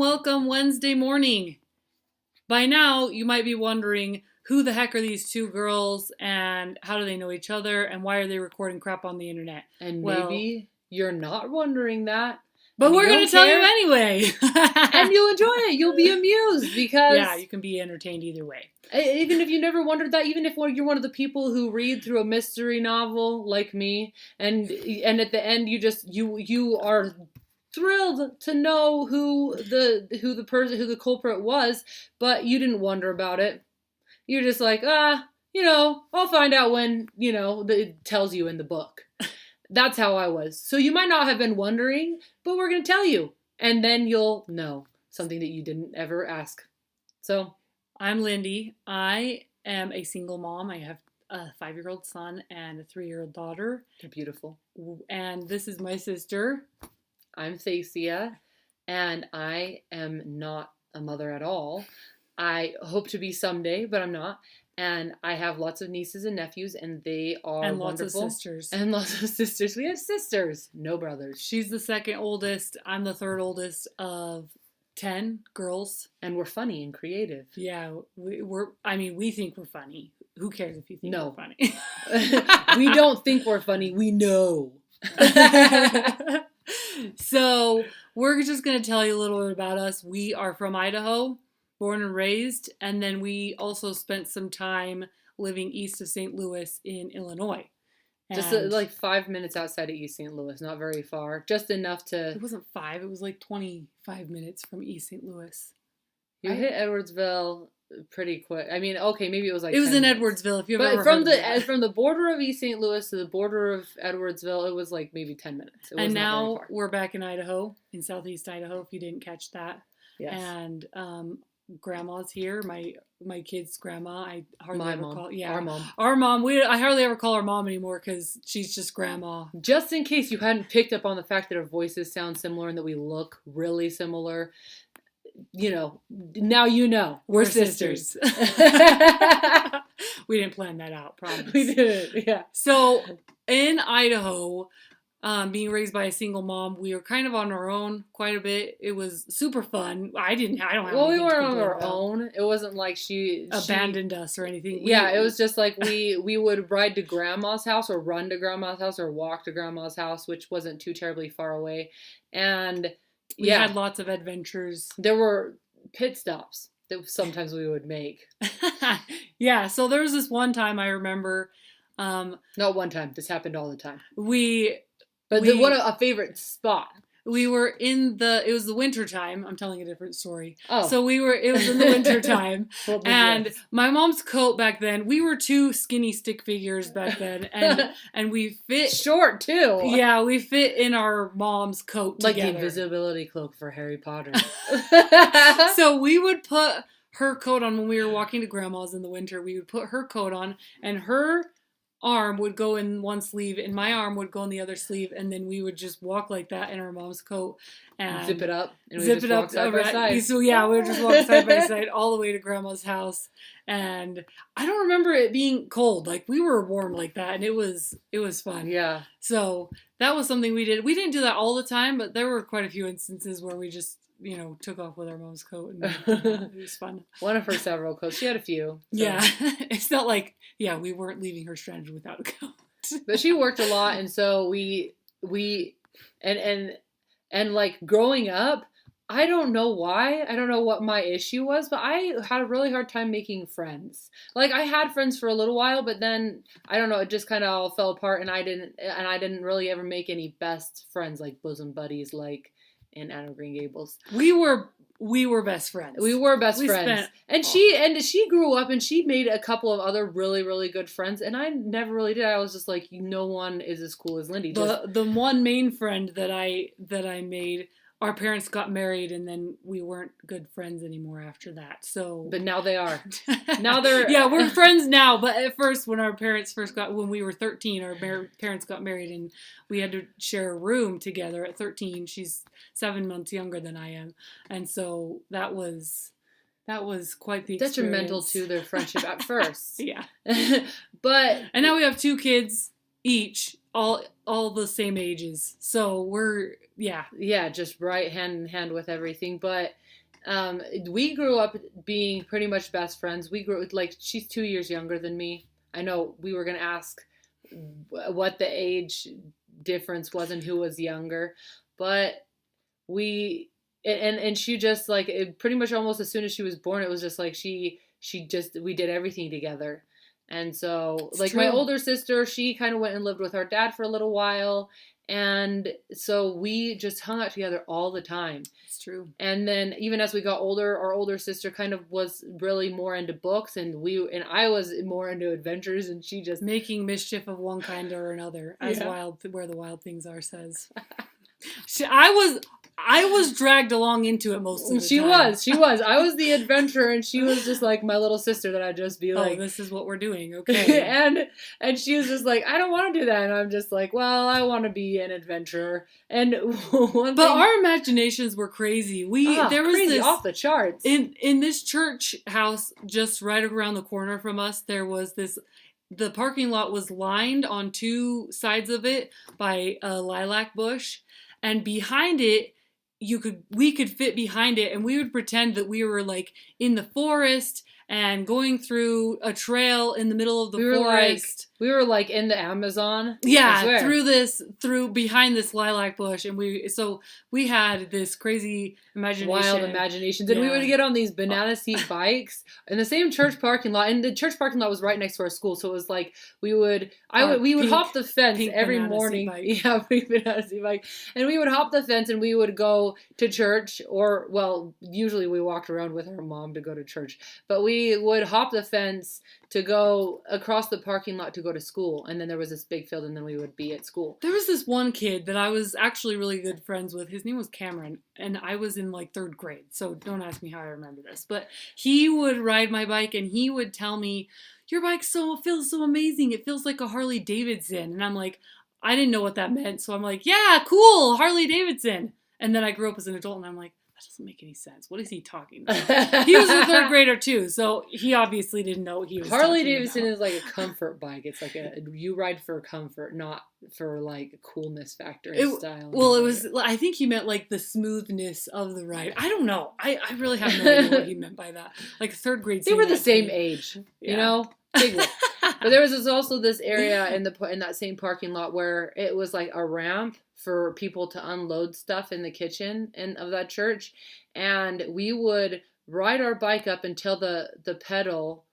welcome Wednesday morning. By now, you might be wondering who the heck are these two girls and how do they know each other and why are they recording crap on the internet? And maybe you're not wondering that. But we're going to tell you anyway. And you'll enjoy it. You'll be amused because... Yeah, you can be entertained either way. Even if you never wondered that, even if you're one of the people who read through a mystery novel like me, and at the end you are thrilled to know who the culprit was, but you didn't wonder about it. You're just like, I'll find out when, it tells you in the book. That's how I was. So you might not have been wondering, but we're going to tell you. And then you'll know something that you didn't ever ask. So I'm Lindy. I am a single mom. I have a 5-year-old son and a 3-year-old daughter. They're beautiful. And this is my sister. I'm Thacia, and I am not a mother at all. I hope to be someday, but I'm not. And I have lots of nieces and nephews, and they are and wonderful. Lots of sisters. And lots of sisters. We have sisters, no brothers. She's the second oldest. I'm the third oldest of 10 girls. And we're funny and creative. Yeah, we think we're funny. Who cares if you think we're funny? We don't think we're funny. We know. So we're just going to tell you a little bit about us. We are from Idaho, born and raised, and then we also spent some time living east of St. Louis in Illinois. Just like 5 minutes outside of East St. Louis, not very far. Just enough to... It wasn't 5, it was like 25 minutes from East St. Louis. You hit Edwardsville pretty quick. I mean, okay, maybe it was like... It was 10 in minutes. Edwardsville, if you've but ever from heard from the border of East St. Louis to the border of Edwardsville, it was like maybe 10 minutes. And now we're back in Idaho, in southeast Idaho, if you didn't catch that. Yes. And grandma's here. My kid's grandma. I hardly My ever mom. call. Yeah, our mom. Our mom. I hardly ever call her mom anymore because she's just grandma. Just in case you hadn't picked up on the fact that our voices sound similar and that we look really similar, now you know. We're sisters. We didn't plan that out, promise. We didn't, yeah. So in Idaho, being raised by a single mom, we were kind of on our own quite a bit. It was super fun. I don't have. Well, we anything weren't to on complain our about. own. It wasn't like she Abandoned us or anything. It was just like we would ride to grandma's house or run to grandma's house or walk to grandma's house, which wasn't too terribly far away. And we had lots of adventures. There were pit stops that sometimes we would make. Yeah, so there was this one time I remember. Not one time. This happened all the time. But a favorite spot. We were it was the winter time. I'm telling a different story. Oh. So it was in the winter time. And my mom's coat back then, we were two skinny stick figures back then. And we fit. Short too. Yeah, we fit in our mom's coat together. Like the invisibility cloak for Harry Potter. So we would put her coat on when we were walking to grandma's in the winter. We would put her coat on and her arm would go in one sleeve and my arm would go in the other sleeve, and then we would just walk like that in our mom's coat and zip it up and zip it up side by side. So yeah, we would just walk side by side all the way to grandma's house. And I don't remember it being cold. Like we were warm like that, and it was fun. Yeah. So that was something we did. We didn't do that all the time, but there were quite a few instances where we just took off with our mom's coat, and it was fun. One of her several coats. She had a few. So. Yeah. It's not like, we weren't leaving her stranded without a coat. But she worked a lot, and so we like growing up, I don't know why. I don't know what my issue was, but I had a really hard time making friends. Like I had friends for a little while, but then I don't know, it just kind of all fell apart, and I didn't really ever make any best friends, like bosom buddies, like in Anne of Green Gables. We were best friends. We were best friends. And she grew up and she made a couple of other really, really good friends. And I never really did. I was just like, no one is as cool as Lindy. The one main friend that I made, our parents got married, and then we weren't good friends anymore after that. So, but now they are. Now they're we're friends now. But at first, when we were 13, our parents got married, and we had to share a room together. At 13, she's 7 months younger than I am, and so that was quite the experience. Detrimental to their friendship at first. Yeah, and now we have 2 kids each, all the same ages. So we're Yeah. just right hand in hand with everything. But we grew up being pretty much best friends. We grew like she's 2 years younger than me. I know we were gonna ask what the age difference was and who was younger, but we and she just like pretty much almost as soon as she was born, it was just like she just we did everything together. And so It's like true. my older sister, she kind of went and lived with our dad for a little while, and so we just hung out together all the time. It's true. And then even as we got older, our older sister kind of was really more into books, and I was more into adventures, and she just Making mischief of one kind or another, as Yeah. where the wild things are says. I was dragged along into it most of the She time. was. I was the adventurer, and she was just like my little sister that I'd just be like, this is what we're doing, okay? and she was just like, I don't want to do that, and I'm just like, well, I want to be an adventurer. And Our imaginations were crazy. There was crazy, this off the charts. in this church house just right around the corner from us. There was this. The parking lot was lined on two sides of it by a lilac bush, and behind it, we could fit behind it, and we would pretend that we were like in the forest and going through a trail in the middle of the forest. We were like in the Amazon. I swear. through behind this lilac bush, and we had this crazy imagination, wild imaginations, and we would get on these banana seat bikes in the same church parking lot, and the church parking lot was right next to our school, so it was like we would hop the fence every morning. Yeah, pink banana seat bike, and we would hop the fence, and we would go to church, or well, usually we walked around with our mom to go to church, but we would hop the fence to go across the parking lot to go to school, and then there was this big field, and then we would be at school. There was this one kid that I was actually really good friends with. His name was Cameron, and I was in like 3rd grade, so don't ask me how I remember this. But he would ride my bike, and he would tell me, "Your bike feels so amazing. It feels like a Harley Davidson." And I'm like, I didn't know what that meant, so I'm like, "Yeah, cool, Harley Davidson." And then I grew up as an adult, and I'm like, that doesn't make any sense. What is he talking about? He was a 3rd grader too, so he obviously didn't know what he was Harley talking Davidson about. is like a comfort bike. It's like you ride for comfort, not for like coolness factor and style. Well, it was. I think he meant like the smoothness of the ride. I don't know. I really have no idea what he meant by that. Like 3rd grade. They were the same age, you know. Big one. But there was also this area in that same parking lot where it was like a ramp for people to unload stuff in the kitchen of that church, and we would ride our bike up until the pedal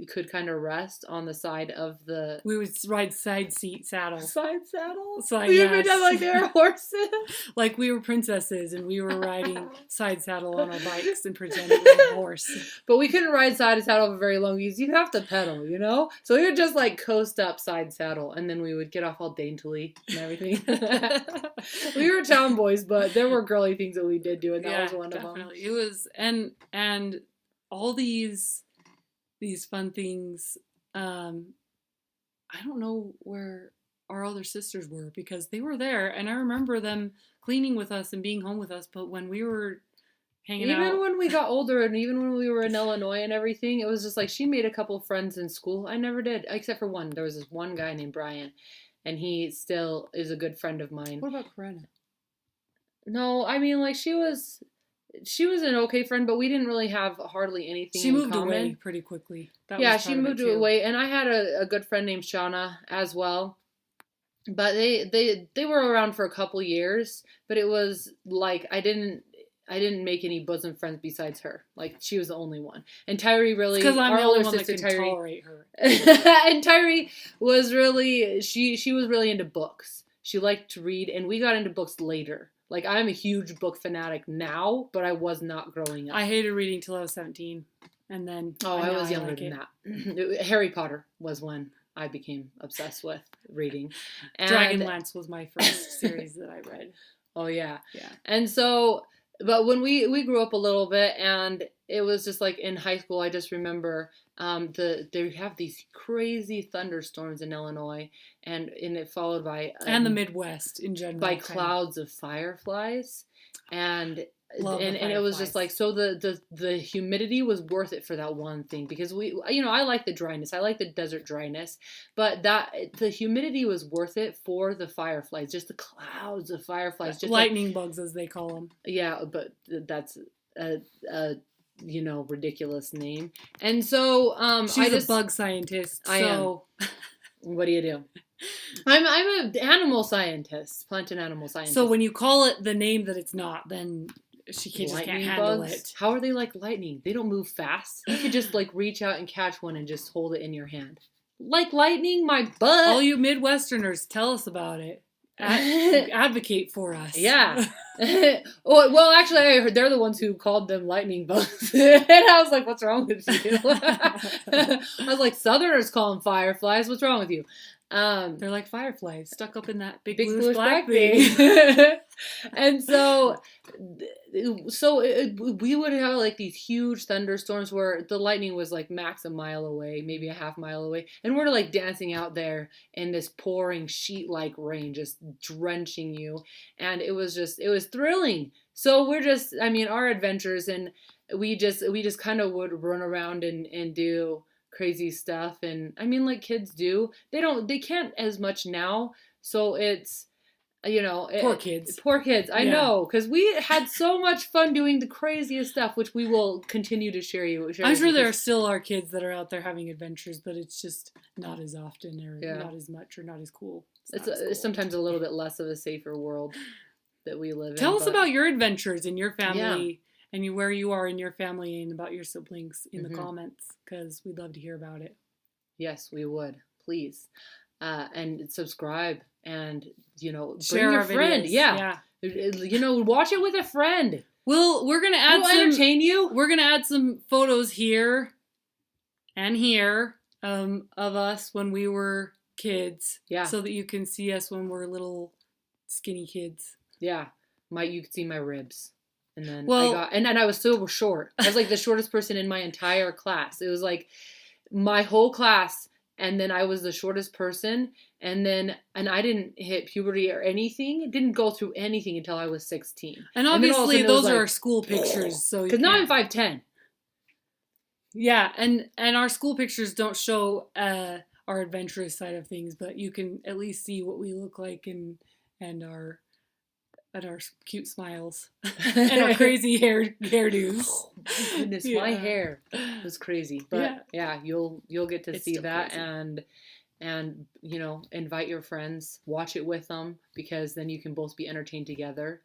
could kind of rest on the side of the. We would ride side seat saddle. Side saddle. You pretend like they were horses. Like we were princesses and we were riding side saddle on our bikes and pretend it was a horse. But we couldn't ride side saddle for very long because you have to pedal, you know? So we would just like coast up side saddle, and then we would get off all daintily and everything. We were tomboys, but there were girly things that we did do, and that was one of them. It was, and all these fun things. I don't know where our other sisters were because they were there, and I remember them cleaning with us and being home with us. But when we were hanging out, even when we got older, and even when we were in Illinois and everything, it was just like she made a couple friends in school. I never did, except for one. There was this one guy named Brian, and he still is a good friend of mine. What about Corinna? No, I mean like she was an okay friend, but we didn't really have hardly anything. She moved in common. away pretty quickly. She moved away, and I had a good friend named Shauna as well. But they were around for a couple years, but it was like I didn't make any bosom friends besides her. Like she was the only one, and Tyree really because I'm our the only older one sister that can Tyree tolerate her. And Tyree was really she was really into books. She liked to read, and we got into books later. Like, I'm a huge book fanatic now, but I was not growing up. I hated reading till I was 17, and then... I was younger than that. Harry Potter was when I became obsessed with reading. And Dragonlance was my first series that I read. Oh, yeah. Yeah. And so, but when we grew up a little bit, and it was just like in high school, I just remember they have these crazy thunderstorms in Illinois, and it followed by and the Midwest in general by clouds of fireflies, and Love the and it was just like, fireflies. so the humidity was worth it for that one thing, because I like the dryness, I like the desert dryness, but that the humidity was worth it for the fireflies, just the clouds of fireflies, just like, lightning bugs, as they call them. yeah, but that's a ridiculous name. And so She's a bug scientist. I so what do you do? I'm an animal scientist, plant and animal scientist. so when you call it the name that it's not, then she just can't Lightning handle bugs? it. How are they like lightning? They don't move fast. You could just like reach out and catch one and just hold it in your hand. Like lightning, my butt. All you Midwesterners, tell us about it. Advocate for us. Yeah. Well, actually, I heard they're the ones who called them lightning bugs. And I was like, what's wrong with you? I was like, Southerners call them fireflies. What's wrong with you? They're like fireflies stuck up in that big bluish black thing. thing. And so we would have like these huge thunderstorms where the lightning was like max a mile away, maybe a half mile away, and we're like dancing out there in this pouring sheet like rain, just drenching you, and it was thrilling. So our adventures, and we just kind of would run around and do crazy stuff, and I mean, like kids do. They can't as much now, so it's Poor kids. Poor kids. I Yeah. know, because we had so much fun doing the craziest stuff, which we will continue to share I'm with sure you, there 'cause- still are kids that are out there having adventures, but it's just not as often, or Yeah. not as much, or not as cool. it's, not as cool. it's sometimes a little bit less of a safer world that we live in. Tell us but- about your adventures in your family, and where you are in your family, and about your siblings in the Mhm. comments, because we'd love to hear about it. Yes, we would. Please. And subscribe, and bring Share your our friend. videos. Yeah. Watch it with a friend. We're gonna add We'll some. entertain you. We're gonna add some photos here and here of us when we were kids. Yeah. So that you can see us when we're little skinny kids. Yeah. You could see my ribs. And then Well- and I was so short. I was like the shortest person in my entire class. It was like my whole class, and then I was the shortest person, and I didn't hit puberty or anything. Didn't go through anything until I was 16. And then all of a obviously sudden it was those are like- our school pictures. So Because now I'm 5'10". Yeah, and our school pictures don't show our adventurous side of things, but you can at least see what we look like, and our cute smiles and our crazy hairdos. Oh my goodness, my Yeah. hair was crazy. But yeah, you'll get to It's see still that, crazy. and invite your friends, watch it with them, because then you can both be entertained together.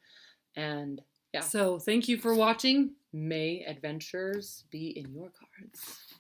And yeah, So thank you for watching. may adventures be in your cards.